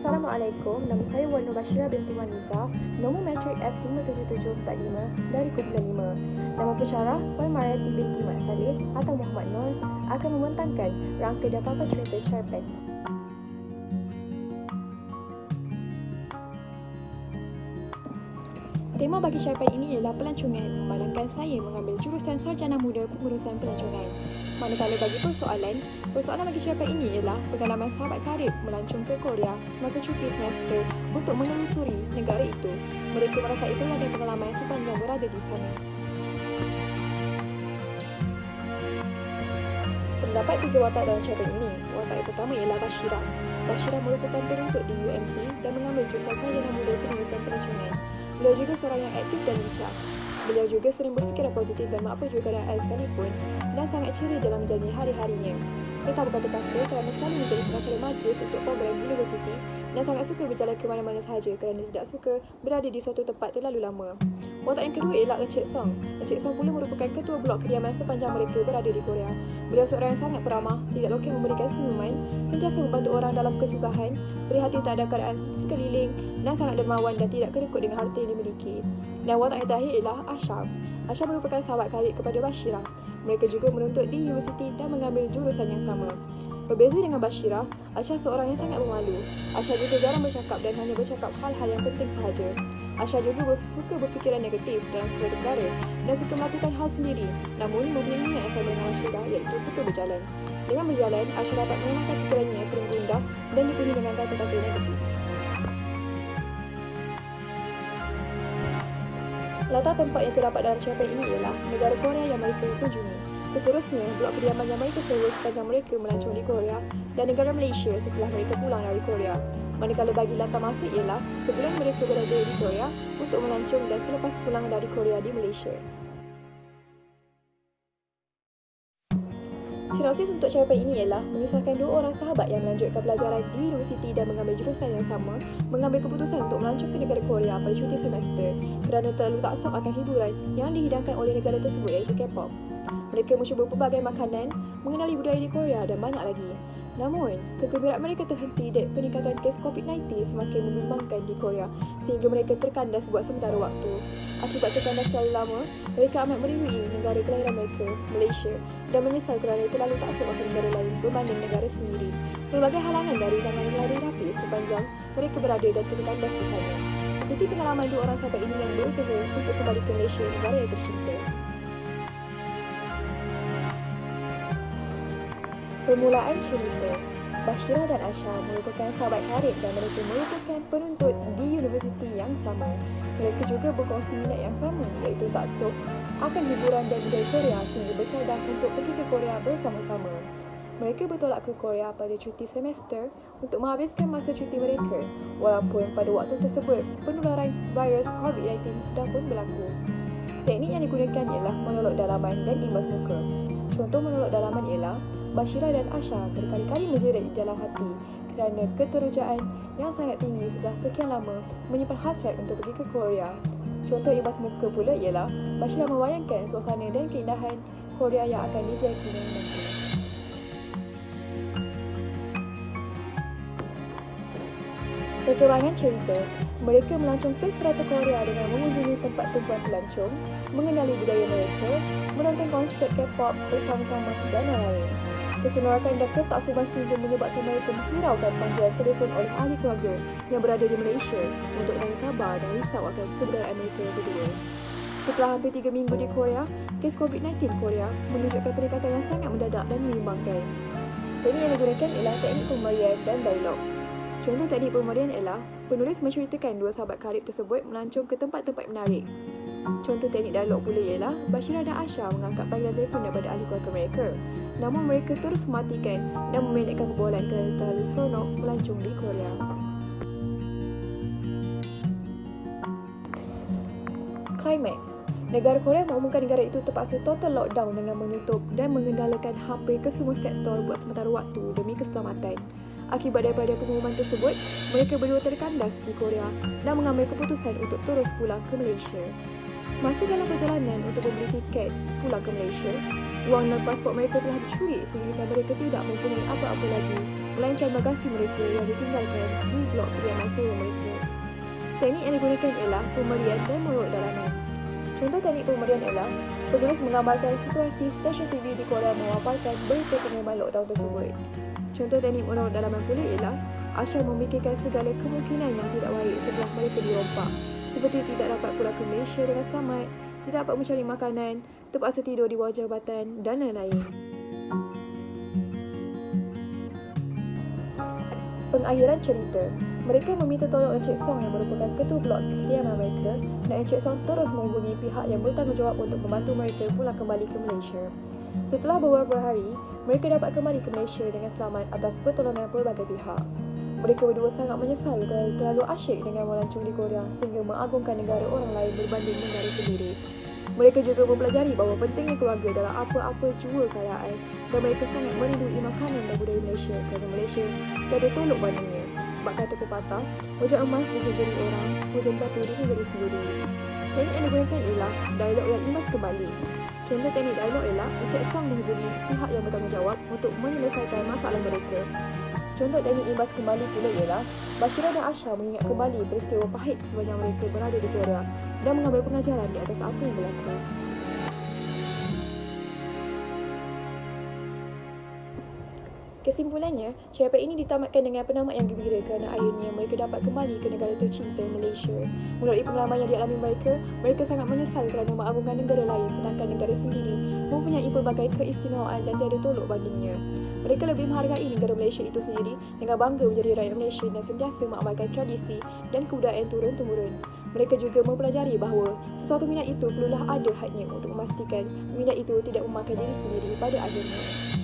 Assalamualaikum, nama saya Wan Nur Bashira binti Wan Niza, nombor matrik S57745 dari Kumpulan 5. Nama pensyarah Puan Mariati binti Mat Saleh atau Muhammad Nur akan membentangkan rangka dan papan cerita syarpan. Tema bagi syarpan ini ialah pelancongan, memandangkan saya mengambil jurusan Sarjana Muda Pengurusan Pelancongan. Manakala bagi persoalan bagi syarpan ini ialah pengalaman sahabat karib melancong ke Korea semasa cuti semester untuk menelusuri negara itu. Mereka merasai pelbagai pengalaman sepanjang berada di sana. Terdapat 3 watak dalam syarpan ini. Watak yang pertama ialah Bashira. Bashira merupakan penuntut di UMT dan mengambil jurusan Sarjana Muda Pengurusan Pelancongan. Beliau juga seorang yang aktif dan bijak. Beliau juga sering berfikiran positif dan maklum juga keadaan sekalipun dan sangat ceria dalam menjalani hari-harinya. Ia tak berkata-kata kerana selalu menjadi pengacara majlis untuk program universiti dan sangat suka berjalan ke mana-mana sahaja kerana tidak suka berada di suatu tempat terlalu lama. Watak yang kedua ialah Encik Song. Encik Song pula merupakan ketua blok kediaman sepanjang mereka berada di Korea. Beliau seorang yang sangat peramah, tidak lokal memberikan senyuman, sentiasa membantu orang dalam kesusahan, prihatin terhadap keadaan sekeliling dan sangat dermawan dan tidak kedekut dengan harta yang dimiliki. Dan watak yang terakhir ialah Asha. Asha merupakan sahabat karib kepada Bashira. Mereka juga menuntut di universiti dan mengambil jurusan yang sama. Berbeza dengan Bashira, Asha seorang yang sangat pemalu. Asha juga jarang bercakap dan hanya bercakap hal-hal yang penting sahaja. Asha juga suka berfikiran negatif dalam sebuah perkara dan suka melakukan hal sendiri. Namun, mempunyai minat yang sama dengan Bashira iaitu suka berjalan. Dengan berjalan, Asha dapat menenangkan fikirannya yang sering gundah dan dipenuhi dengan kata-kata negatif. Latar tempat yang terdapat dalam syarpan ini ialah negara Korea yang mereka kunjungi. Seterusnya, blok kediaman yang mereka sewa sepanjang mereka melancong di Korea dan negara Malaysia setelah mereka pulang dari Korea. Manakala bagi latar masa ialah sebelum mereka berada di Korea untuk melancong dan selepas pulang dari Korea di Malaysia. Sinopsis untuk syarpan ini ialah mengisahkan 2 orang sahabat yang melanjutkan pelajaran di universiti dan mengambil jurusan yang sama, mengambil keputusan untuk melancong ke negara Korea pada cuti semester kerana terlalu taksub akan hiburan yang dihidangkan oleh negara tersebut iaitu K-pop. Mereka mencuba pelbagai makanan, mengenali budaya di Korea dan banyak lagi. Namun, kegembiraan mereka terhenti dan peningkatan kes COVID-19 semakin membimbangkan di Korea sehingga mereka terkandas buat sementara waktu. Akibat terkandas terlalu lama, mereka amat meringui negara kelahiran mereka, Malaysia, dan menyesal kerana terlalu taksub akan negara lain berbanding negara sendiri. Pelbagai halangan dari tangan yang dihadapi sepanjang mereka berada dan terkandas di sana. Ikuti pengalaman 2 orang sahabat ini yang berusaha untuk kembali ke Malaysia, negara yang tercinta. Permulaan cerita. Bashira dan Asha merupakan sahabat karib dan mereka merupakan penuntut di universiti yang sama. Mereka juga berkongsi minat yang sama iaitu taksub akan hiburan dan budaya Korea sehingga bercadang untuk pergi ke Korea bersama-sama. Mereka bertolak ke Korea pada cuti semester untuk menghabiskan masa cuti mereka walaupun pada waktu tersebut penularan virus COVID-19 sudah pun berlaku. Teknik yang digunakan ialah monolog dalaman dan imbas muka. Contoh monolog dalaman ialah Bashira dan Asha berkali-kali menjerit di dalam hati kerana keterujaan yang sangat tinggi setelah sekian lama menyimpan hasrat untuk pergi ke Korea. Contoh imbas muka pula ialah Bashira membayangkan suasana dan keindahan Korea yang akan dijangkinya nanti. Perkembangan cerita. Mereka melancong ke serata Korea dengan mengunjungi tempat tumpuan pelancong, mengenali budaya mereka, menonton konsert K-pop bersama-sama dan lain-lain. Kesenarakan dan ketaksuban sehingga menyebabkan mereka menghiraukan panggilan telefon oleh ahli keluarga yang berada di Malaysia untuk menanya khabar dan risau akan keberadaan mereka berdua. Setelah hampir 3 minggu di Korea, kes COVID-19 Korea menunjukkan peningkatan yang sangat mendadak dan membimbangkan. Teknik yang digunakan ialah teknik pemberian dan dialog. Contoh teknik pemberian ialah penulis menceritakan 2 sahabat karib tersebut melancong ke tempat-tempat menarik. Contoh teknik dialog pula ialah Bashira dan Asha mengangkat panggilan telefon daripada ahli keluarga mereka. Namun mereka terus mematikan dan memendekkan perbualan kerana terlalu seronok melancong di Korea. Climax. Negara Korea mengumumkan negara itu terpaksa total lockdown dengan menutup dan mengendalikan hampir ke semua sektor buat sementara waktu demi keselamatan. Akibat daripada pengumuman tersebut, mereka berdua terkandas di Korea dan mengambil keputusan untuk terus pulang ke Malaysia. Semasa dalam perjalanan untuk membeli tiket pulang ke Malaysia, Wang dan pasport mereka telah dicuri sehingga mereka tidak mempunyai apa-apa lagi, melainkan bagasi mereka yang ditinggalkan di blok kediaman sewa mereka. Teknik yang digunakan ialah pemerian dan menurut dalaman. Contoh teknik pemerian ialah penulis menggambarkan situasi stesen TV di Korea memaparkan berita pengumuman lockdown tersebut. Contoh teknik menurut dalaman pula ialah Asha memikirkan segala kemungkinan yang tidak baik setelah mereka dirompak, seperti tidak dapat pulang ke Malaysia dengan selamat, tidak dapat mencari makanan, terpaksa tidur di bawah jabatan dan lain-lain. Pengakhiran cerita. Mereka meminta tolong Encik Song yang merupakan ketua blok kediaman mereka, dan Encik Song terus menghubungi pihak yang bertanggungjawab untuk membantu mereka pulang kembali ke Malaysia. Setelah beberapa hari, mereka dapat kembali ke Malaysia dengan selamat atas pertolongan pelbagai pihak. Mereka berdua sangat menyesal kerana terlalu asyik dengan melancong di Korea sehingga mengagungkan negara orang lain berbanding negara sendiri. Mereka juga mempelajari bahawa pentingnya keluarga dalam apa-apa jua keadaan, dan mereka sangat merindui makanan dan budaya Malaysia kerana Malaysia tiada tolok bandingnya. Bak kata pepatah, wajah emas di negeri orang, wajah batu di negeri sendiri. Teknik yang digunakan ialah dialog yang imbas kembali. Contoh teknik dialog ialah Encik Song menghubungi pihak yang bertanggungjawab untuk menyelesaikan masalah mereka. Contoh teknik imbas kembali pula ialah Bashira dan Asha mengingat kembali peristiwa pahit sepanjang mereka berada di Korea dan mengambil pengajaran di atas apa yang berlaku. Kesimpulannya, cerpen ini ditamatkan dengan penamat yang gembira kerana akhirnya mereka dapat kembali ke negara tercinta Malaysia. Melalui pengalaman yang dialami mereka, mereka sangat menyesal kerana mengagungkan negara lain sedangkan negara sendiri mempunyai pelbagai keistimewaan dan tiada tolok bandingnya. Mereka lebih menghargai negara Malaysia itu sendiri dengan bangga menjadi rakyat Malaysia dan sentiasa mengamalkan tradisi dan kebudayaan turun-temurun. Mereka juga mempelajari bahawa sesuatu minat itu perlulah ada hadnya untuk memastikan minat itu tidak memakan diri sendiri pada akhirnya.